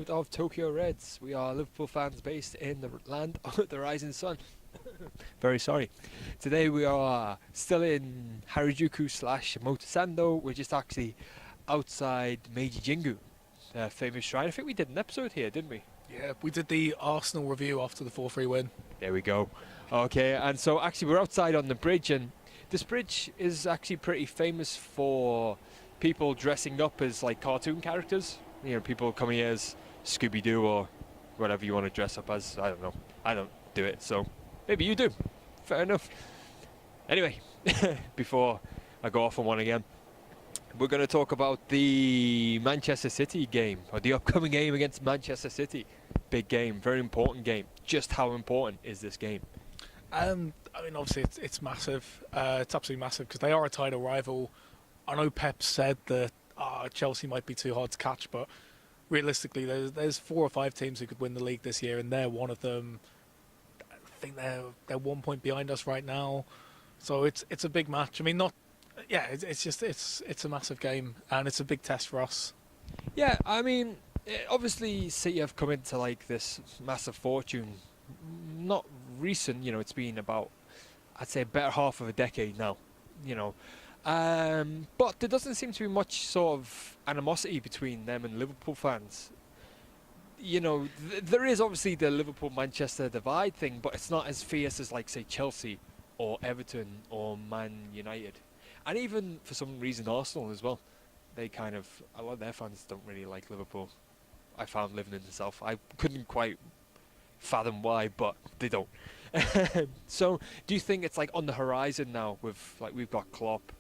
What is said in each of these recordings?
episode of Tokyo Reds. We are Liverpool fans based in the land of the rising sun. Very sorry. Today we are still in Harajuku / Motosando. We're just actually outside Meiji Jingu, the famous shrine. I think we did an episode here, didn't we? Yeah, we did the Arsenal review after the 4-3 win. There we go. Okay, and so actually we're outside on the bridge, and this bridge is actually pretty famous for people dressing up as like cartoon characters. You know, people coming here as Scooby-Doo or whatever you want to dress up as. I don't know. I don't do it, so maybe you do. Fair enough. Anyway, before I go off on one again, we're going to talk about the Manchester City game, or the upcoming game against Manchester City. Big game, very important game. Just how important is this game? I mean, obviously it's massive. It's absolutely massive because they are a title rival. I know Pep said that Chelsea might be too hard to catch, but realistically, there's 4 or 5 teams who could win the league this year, and they're one of them. I think they're 1 point behind us right now, so it's a big match. I mean, it's a massive game, and it's a big test for us. Yeah, I mean, obviously City have come into like this massive fortune. Not recent, you know, it's been about, I'd say, a better half of a decade now, you know. But there doesn't seem to be much sort of animosity between them and Liverpool fans. You know, there is obviously the Liverpool-Manchester divide thing, but it's not as fierce as, like, say, Chelsea or Everton or Man United. And even, for some reason, Arsenal as well. They kind of, a lot of their fans don't really like Liverpool. I found living in the south. I couldn't quite fathom why, but they don't. So, do you think it's, like, on the horizon now with, like, we've got Klopp,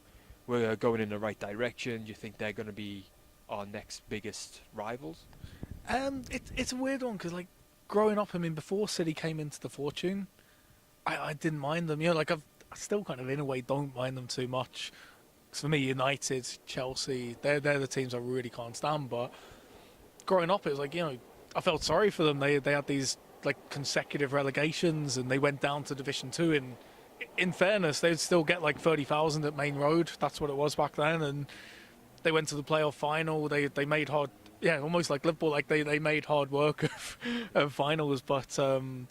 we're going in the right direction? Do you think they're going to be our next biggest rivals? It's a weird one because, like, growing up, I mean, before City came into the fortune, I didn't mind them. You know, like I still kind of in a way don't mind them too much. 'Cause for me, United, Chelsea, they're the teams I really can't stand. But growing up, it was like, you know, I felt sorry for them. They had these like consecutive relegations, and they went down to Division 2. And in fairness, they'd still get like 30,000 at Main Road. That's what it was back then. And they went to the playoff final. They made hard, almost like Liverpool. Like they made hard work of finals, but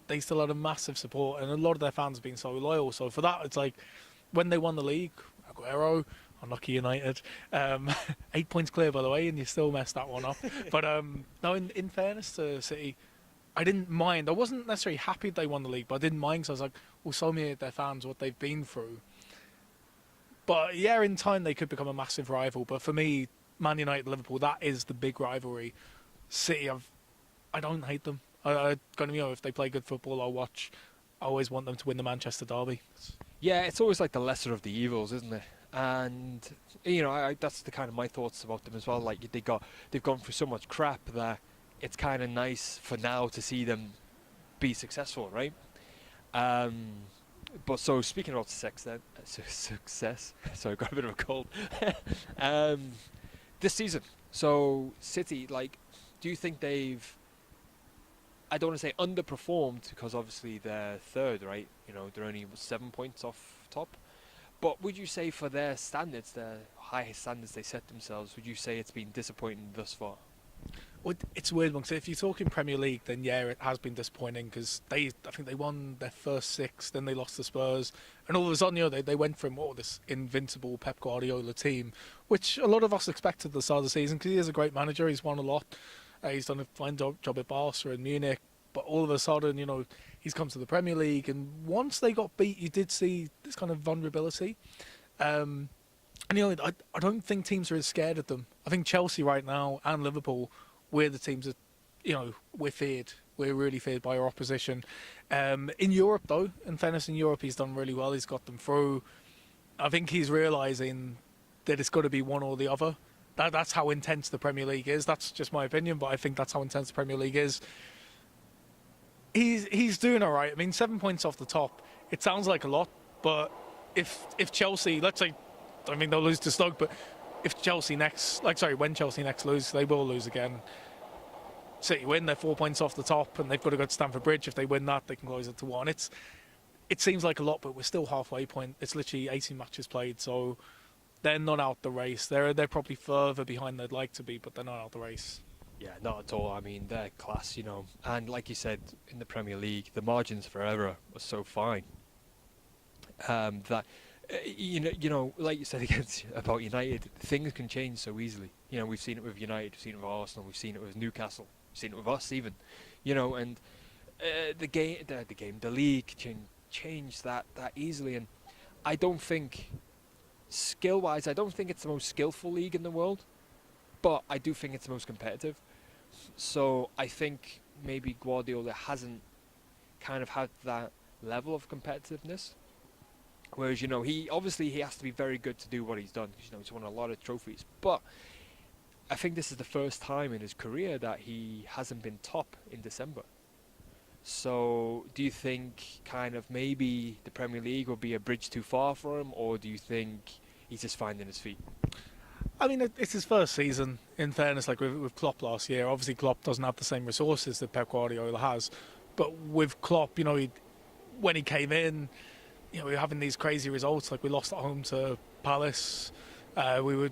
they still had a massive support, and a lot of their fans have been so loyal. So for that, it's like when they won the league, Aguero, unlucky United, 8 points clear by the way, and you still messed that one up. But no, in fairness to City, I didn't mind. I wasn't necessarily happy they won the league, but I didn't mind because I was like, well, so many of their fans, what they've been through. But yeah, in time they could become a massive rival. But for me, Man United, Liverpool, that is the big rivalry. City, I don't hate them. If they play good football, I'll watch. I always want them to win the Manchester derby. Yeah, it's always like the lesser of the evils, isn't it? And you know, that's the kind of my thoughts about them as well. Like they've gone through so much crap that it's kind of nice for now to see them be successful, right? But so speaking about success, sorry, I've got a bit of a cold. This season, so City, like, do you think they've, I don't want to say underperformed because obviously they're third, right? You know, they're only 7 points off top. But would you say for their standards, their high standards they set themselves, would you say it's been disappointing thus far? Well, it's a weird one, because if you're talking Premier League, then yeah, it has been disappointing, because I think they won their first 6, then they lost to Spurs, and all of a sudden, you know, they went from this invincible Pep Guardiola team, which a lot of us expected at the start of the season, because he is a great manager, he's won a lot, he's done a fine job at Barca and Munich, but all of a sudden, you know, he's come to the Premier League, and once they got beat, you did see this kind of vulnerability. And you know, I don't think teams are as scared of them. I think Chelsea right now and Liverpool, we're the teams that, you know, we're feared. We're really feared by our opposition. In Europe, though, in fairness, in Europe, he's done really well. He's got them through. I think he's realising that it's got to be one or the other. That's how intense the Premier League is. That's just my opinion, but I think that's how intense the Premier League is. He's doing all right. I mean, 7 points off the top. It sounds like a lot, but if Chelsea, let's say, I mean, they'll lose to Stoke, but when Chelsea next lose, they will lose again. City win, they're 4 points off the top, and they've got to go to Stamford Bridge. If they win that, they can close it to 1. It seems like a lot, but we're still halfway point. It's literally 18 matches played, so they're not out the race. They're probably further behind they'd like to be, but they're not out the race. Yeah, not at all. I mean, they're class, you know. And like you said, in the Premier League, the margins for error are so fine that like you said against about United, things can change so easily. You know, we've seen it with United, we've seen it with Arsenal, we've seen it with Newcastle, we've seen it with us even. You know, and the league can change that easily. And I don't think, skill-wise, I don't think it's the most skillful league in the world, but I do think it's the most competitive. So I think maybe Guardiola hasn't kind of had that level of competitiveness. Whereas, you know, he has to be very good to do what he's done. You know, he's won a lot of trophies. But I think this is the first time in his career that he hasn't been top in December. So do you think kind of maybe the Premier League will be a bridge too far for him, or do you think he's just finding his feet? I mean, it's his first season, in fairness, like with Klopp last year. Obviously, Klopp doesn't have the same resources that Pep Guardiola has. But with Klopp, you know, when he came in, you know, we were having these crazy results. Like, we lost at home to Palace. We were,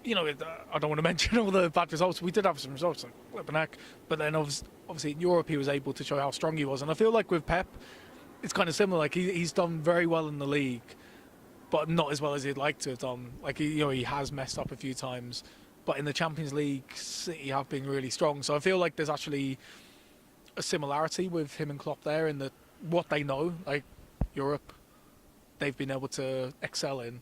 you know, I don't want to mention all the bad results. We did have some results, like flipping heck. But then, obviously, in Europe, he was able to show how strong he was. And I feel like with Pep, it's kind of similar. Like, he's done very well in the league, but not as well as he'd like to have done. Like, he has messed up a few times. But in the Champions League, City have been really strong. So I feel like there's actually a similarity with him and Klopp there in that what they know, like Europe, they've been able to excel in.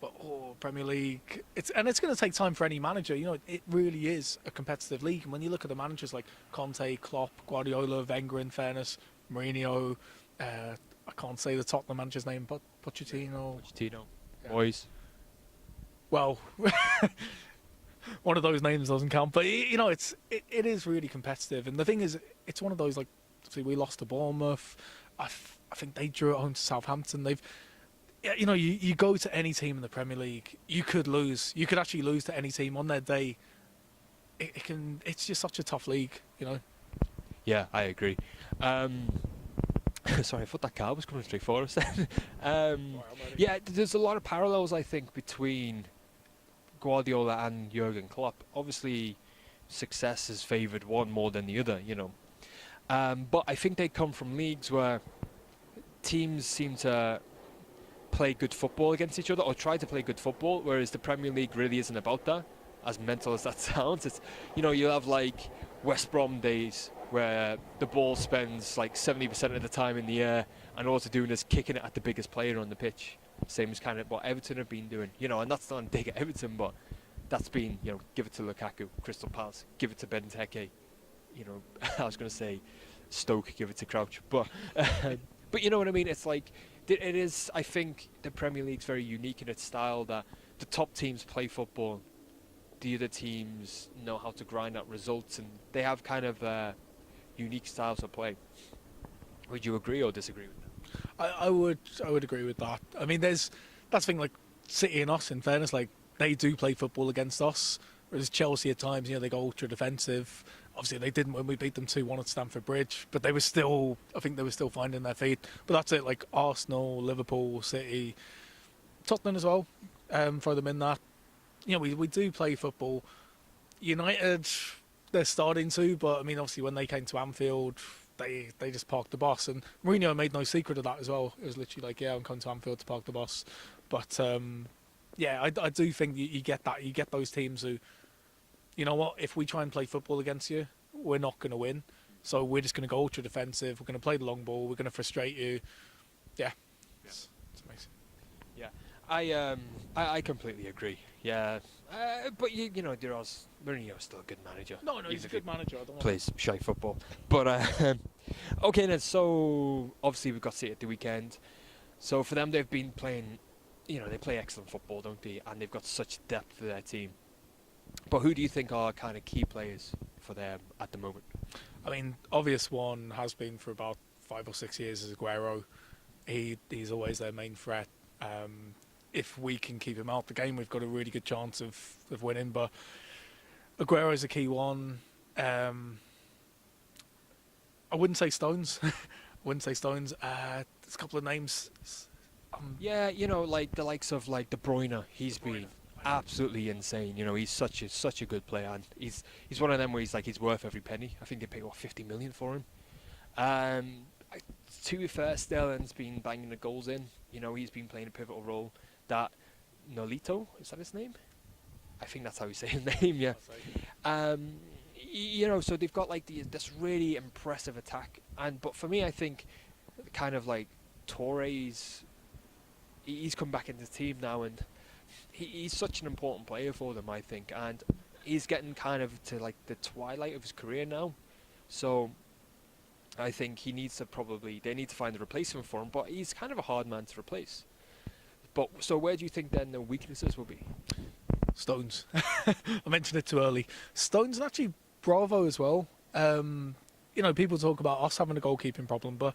But Premier League, it's going to take time for any manager. You know, it really is a competitive league. And when you look at the managers like Conte, Klopp, Guardiola, Wenger, in fairness, Mourinho, I can't say the Tottenham manager's name, but Pochettino. Yeah. Boys. Well, one of those names doesn't count. But you know, it is really competitive. And the thing is, it's one of those, like, see, we lost to Bournemouth. I think they drew at home to Southampton. You know, you go to any team in the Premier League, you could lose. You could actually lose to any team on their day. It's just such a tough league, you know. Yeah, I agree. Sorry, I thought that car was coming straight for us. Yeah, there's a lot of parallels, I think, between Guardiola and Jurgen Klopp. Obviously, success has favoured one more than the other, you know. But I think they come from leagues where teams seem to play good football against each other, or try to play good football, whereas the Premier League really isn't about that. As mental as that sounds, it's, you know, you'll have like West Brom days where the ball spends like 70% of the time in the air, and all it's doing is kicking it at the biggest player on the pitch. Same as kind of what Everton have been doing, you know, and that's not a dig at Everton, but that's been, you know, give it to Lukaku, Crystal Palace, give it to Benteke, you know, I was going to say Stoke, give it to Crouch, but you know what I mean. It's like it is. I think the Premier League's very unique in its style that the top teams play football, the other teams know how to grind out results, and they have kind of unique styles of play. Would you agree or disagree with that? I would agree with that. I mean, that's the thing, like City and us, in fairness, like they do play football against us, whereas Chelsea at times, you know, they go ultra defensive. Obviously, they didn't when we beat them 2-1 at Stamford Bridge, but I think they were still finding their feet. But that's it, like Arsenal, Liverpool, City, Tottenham as well, throw them in that. You know, we do play football. United, they're starting to, but I mean, obviously, when they came to Anfield, they just parked the bus. And Mourinho made no secret of that as well. It was literally like, yeah, I'm coming to Anfield to park the bus. But yeah, I do think you get that. You get those teams who, you know what, if we try and play football against you, we're not going to win. So we're just going to go ultra defensive. We're going to play the long ball. We're going to frustrate you. Yeah. It's amazing. Yeah, I completely agree. Yeah, but you know, Mourinho's still a good manager. No, he's a good manager. I don't plays shy football. But okay then. So obviously we've got City at the weekend. So for them, they've been playing. You know, they play excellent football, don't they? And they've got such depth to their team. But who do you think are kind of key players for them at the moment? I mean, obvious one has been for about 5 or 6 years is Aguero. He's always their main threat. If we can keep him out the game, we've got a really good chance of winning. But Aguero's a key one. I wouldn't say Stones. There's a couple of names. Yeah, you know, like the likes of like De Bruyne. He's been absolutely insane. You know, he's such a good player, and he's one of them where he's worth every penny. I think they paid 50 million for him. To be fair, Sterling's been banging the goals in. You know, he's been playing a pivotal role. That Nolito, is that his name? I think that's how you say his name. Yeah. You know, so they've got like this really impressive attack, but for me, I think kind of like Torres, he's come back into the team now, and he's such an important player for them, I think, and he's getting kind of to like the twilight of his career now, so I think they need to find a replacement for him, but he's kind of a hard man to replace. But so where do you think then the weaknesses will be? Stones. I mentioned it too early. Stones and actually Bravo as well. You know, people talk about us having a goalkeeping problem, but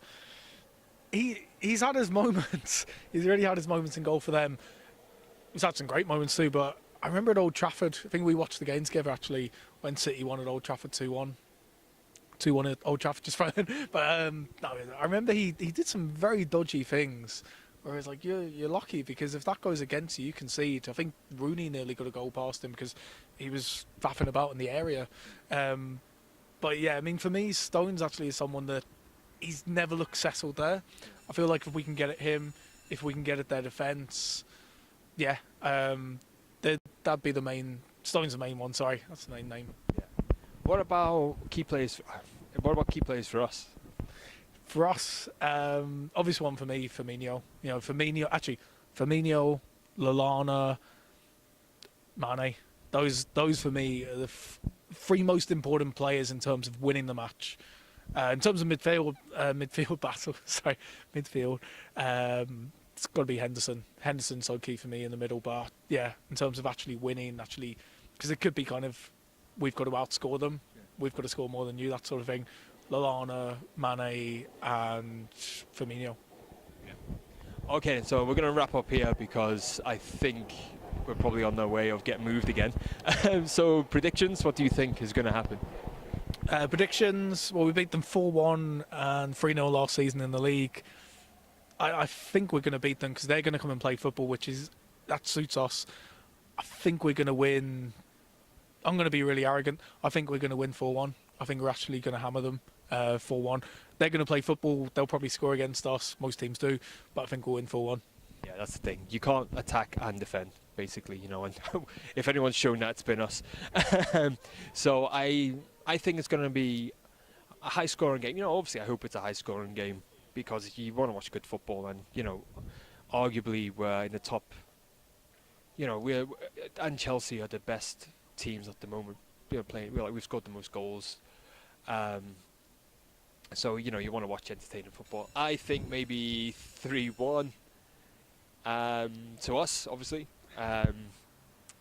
he's had his moments. He's really had his moments in goal for them. He's had some great moments too, but I remember at Old Trafford, I think we watched the game together actually, when City won at Old Trafford 2-1. 2-1 at Old Trafford, just fine. But no, I remember he did some very dodgy things. Whereas, like, you're lucky because if that goes against you, you concede. I think Rooney nearly got a goal past him because he was faffing about in the area. But yeah, I mean, for me, Stones actually is someone that he's never looked settled there. I feel like if we can get at him, if we can get at their defence, yeah, that'd be the main. Stones the main one. Sorry, that's the main name. Yeah. What about key players? What about key players for us? For us, obvious one for me, Firmino. You know, Firmino, Lallana, Mane. Those for me are the three most important players in terms of winning the match. In terms of midfield battle. Sorry, midfield. It's got to be Henderson. Henderson's so key for me in the middle. But yeah, in terms of actually winning, because it could be kind of we've got to outscore them. Yeah. We've got to score more than you. That sort of thing. Lallana, Mane, and Firmino. Yeah. Okay, so we're going to wrap up here because I think we're probably on the way of getting moved again. So predictions, what do you think is going to happen? Predictions, well, we beat them 4-1 and 3-0 last season in the league. I think we're going to beat them because they're going to come and play football, that suits us. I think we're going to win. I'm going to be really arrogant. I think we're going to win 4-1. I think we're actually going to hammer them 4-1. They're going to play football. They'll probably score against us. Most teams do. But I think we'll win 4-1. Yeah, that's the thing. You can't attack and defend, basically, you know. And if anyone's shown that, it's been us. So I think it's going to be a high-scoring game. You know, obviously, I hope it's a high-scoring game because you want to watch good football. And, you know, arguably we're in the top. You know, and Chelsea are the best teams at the moment. We've scored the most goals. So, you know, you want to watch entertaining football. I think maybe 3-1 to us, obviously.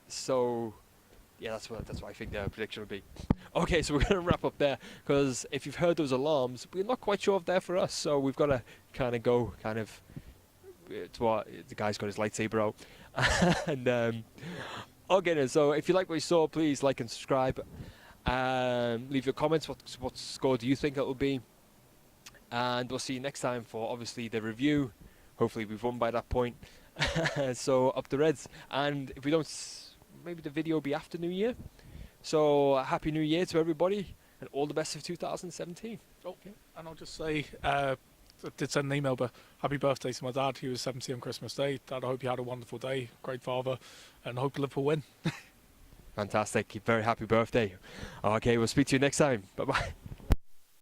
So, yeah, that's what I think the prediction will be. Okay, so we're going to wrap up there because if you've heard those alarms, we're not quite sure if they're for us. So we've got to kind of go to what the guy's got his lightsaber out. And okay, then, so if you like what you saw, please like and subscribe. Leave your comments. What score do you think it will be? And we'll see you next time for obviously the review. Hopefully we've won by that point. So up the Reds. And if we don't, maybe the video will be after New Year. So Happy New Year to everybody and all the best of 2017. Okay. And I'll just say, I did send an email, but happy birthday to my dad. He was 70 on Christmas Day. Dad, I hope you had a wonderful day. Great father. And I hope Liverpool win. Fantastic. Very happy birthday. Okay, we'll speak to you next time. Bye-bye.